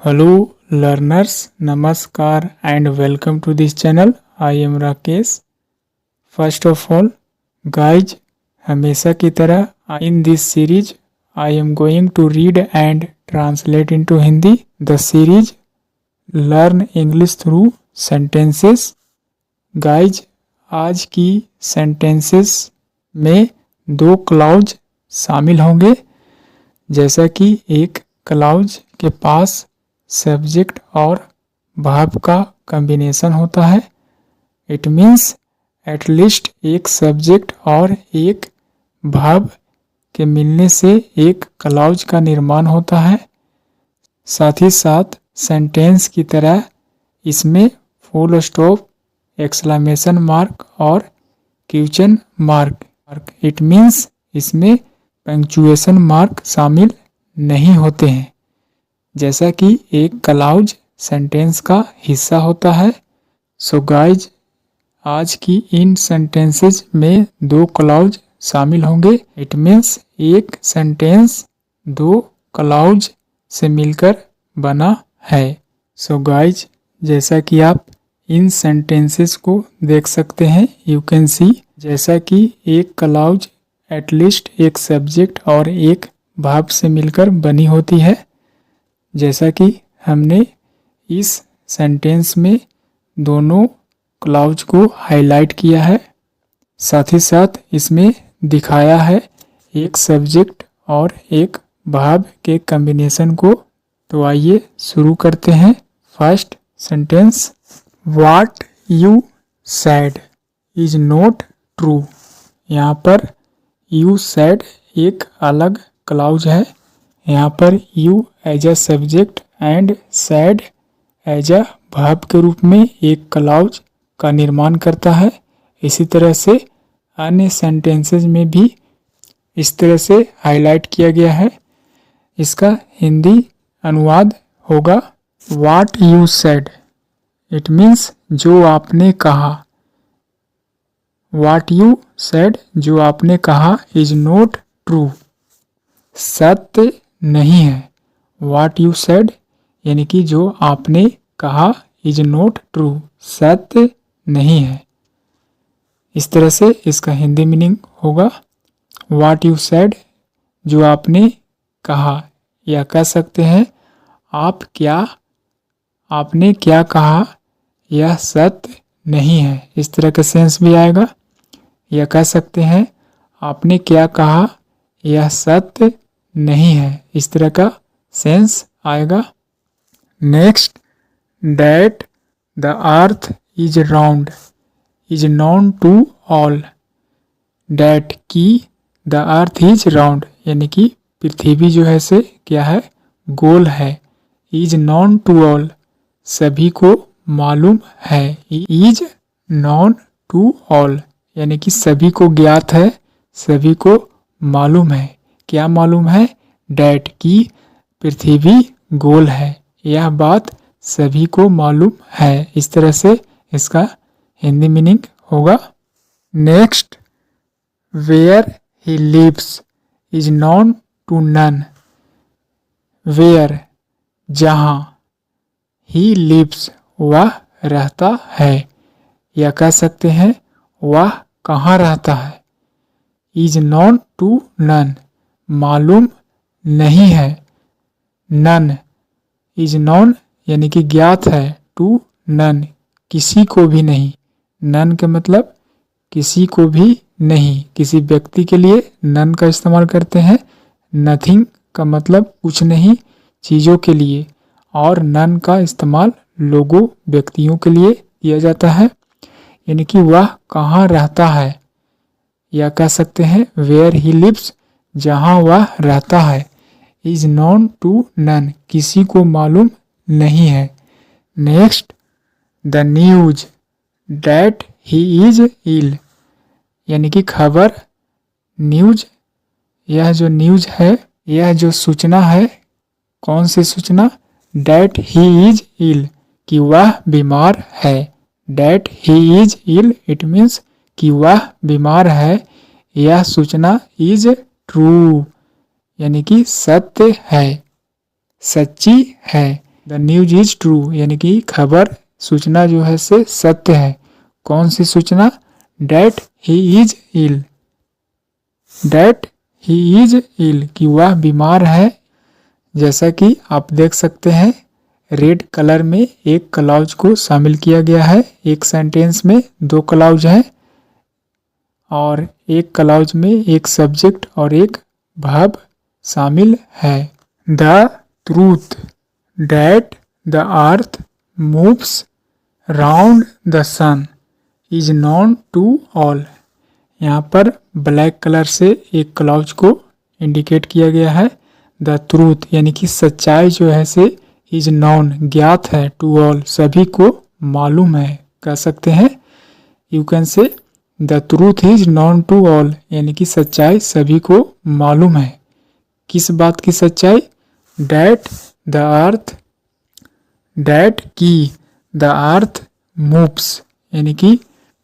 Hello learners, Namaskar and welcome to this channel. I am Rakesh. First of all, guys, हमेशा की तरह in this series I am going to read and translate into Hindi the series Learn English through Sentences. Guys, आज की sentences में दो clause शामिल होंगे। जैसा कि एक क्लाउज के पास सब्जेक्ट और वर्ब का कॉम्बिनेशन होता है, इट मीन्स एटलीस्ट एक सब्जेक्ट और एक वर्ब के मिलने से एक क्लाउज का निर्माण होता है। साथ ही साथ सेंटेंस की तरह इसमें फुल स्टॉप, एक्सक्लेमेशन मार्क और क्वेश्चन मार्क, इट मीन्स इसमें पंक्चुएशन मार्क शामिल नहीं होते हैं, जैसा कि एक क्लाउज सेंटेंस का हिस्सा होता है। सो गाइज, आज की इन सेंटेंसेस में दो क्लाउज शामिल होंगे। इट मीन्स एक सेंटेंस दो क्लाउज से मिलकर बना है। सो गाइज, जैसा कि आप इन सेंटेंसेस को देख सकते हैं, यू कैन सी, जैसा कि एक क्लाउज एटलीस्ट एक सब्जेक्ट और एक वर्ब से मिलकर बनी होती है, जैसा कि हमने इस सेंटेंस में दोनों क्लाउज को हाईलाइट किया है। साथ ही साथ इसमें दिखाया है एक सब्जेक्ट और एक वर्ब के कॉम्बिनेशन को। तो आइए शुरू करते हैं। First sentence, what you said is not true. यहाँ पर यू सेड एक अलग क्लाउज है। यहाँ पर you as a subject and said as a verb के रूप में एक क्लाउज का निर्माण करता है। इसी तरह से अन्य सेंटेंसेस में भी इस तरह से हाईलाइट किया गया है। इसका हिंदी अनुवाद होगा, what you said, it means जो आपने कहा। व्हाट यू सेड, जो आपने कहा, इज नॉट ट्रू, सत्य नहीं है। व्हाट यू सेड यानी कि जो आपने कहा, इज नॉट ट्रू, सत्य नहीं है। इस तरह से इसका हिंदी मीनिंग होगा, व्हाट यू सेड, जो आपने कहा, या कह सकते हैं आपने क्या कहा यह सत्य नहीं है, इस तरह का सेंस भी आएगा। या कह सकते हैं आपने क्या कहा यह सत्य नहीं है, इस तरह का सेंस आएगा। Next, that the earth is round is known to all. That की द अर्थ इज राउंड यानी कि पृथ्वी जो है से क्या है, गोल है। इज नोन टू ऑल, सभी को मालूम है। इज नोन टू ऑल यानी कि सभी को ज्ञात है, सभी को मालूम है। क्या मालूम है? डैट की पृथ्वी गोल है, यह बात सभी को मालूम है। इस तरह से इसका हिंदी मीनिंग होगा। Next, where he lives is known to none. Where जहाँ, ही लिव्स वह रहता है, या कह सकते हैं वह कहाँ रहता है। इज नोन टू नन, मालूम नहीं है। नन, इज नोन यानी कि ज्ञात है, टू नन किसी को भी नहीं। नन का मतलब किसी को भी नहीं, किसी व्यक्ति के लिए नन का इस्तेमाल करते हैं। नथिंग का मतलब कुछ नहीं, चीज़ों के लिए। और नन का इस्तेमाल लोगों, व्यक्तियों के लिए किया जाता है, यानी कि वह कहाँ रहता है। या कह सकते हैं वेयर ही लिव्स, जहाँ वह रहता है। इज नोन टू नन, किसी को मालूम नहीं है। Next, the news that he is ill, यानी कि खबर, न्यूज, यह जो न्यूज है, यह जो सूचना है, कौन सी सूचना? दैट ही इज इल, कि वह बीमार है। That he is ill, it means कि वह बीमार है। यह सूचना इज ट्रू यानी कि सत्य है, सच्ची है। द न्यूज इज ट्रू, यानी कि खबर सूचना जो है से सत्य है। कौन सी सूचना? That he is ill, that he is ill, कि वह बीमार है। जैसा कि आप देख सकते हैं रेड कलर में एक क्लॉज को शामिल किया गया है। एक सेंटेंस में दो क्लॉज हैं और एक क्लॉज में एक सब्जेक्ट और एक वर्ब शामिल है। The truth that the earth moves round the sun is known to all. यहाँ पर ब्लैक कलर से एक क्लॉज को इंडिकेट किया गया है। द ट्रूथ यानी कि सच्चाई जो है से इज नॉन ज्ञात है, टू ऑल सभी को मालूम है, कह सकते हैं। You can say the truth is known to all, यानी कि सच्चाई सभी को मालूम है। किस बात की सच्चाई? डैट द अर्थ, डैट की द अर्थ मूव्स, यानी कि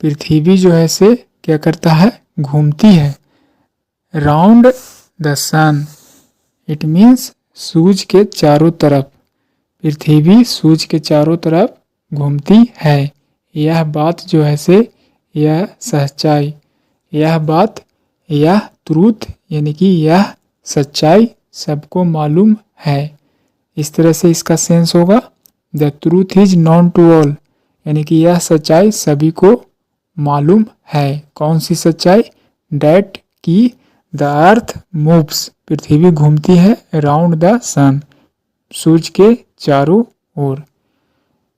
पृथ्वी जो है से क्या करता है? घूमती है। Round the sun, it means सूरज के चारों तरफ, पृथ्वी सूरज के चारों तरफ घूमती है। यह बात जो है से, यह सच्चाई, यह बात, यह ट्रूथ यानी कि यह सच्चाई सबको मालूम है। इस तरह से इसका सेंस होगा the truth is known to all, यानी कि यह सच्चाई सभी को मालूम है। कौन सी सच्चाई? डैट की द अर्थ मूव्स, पृथ्वी घूमती है, राउंड द सन, सूरज के चारों ओर।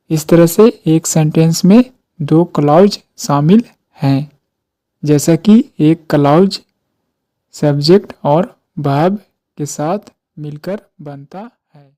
इस तरह से एक सेंटेंस में दो क्लॉज शामिल हैं, जैसा कि एक क्लॉज सब्जेक्ट और वर्ब के साथ मिलकर बनता है।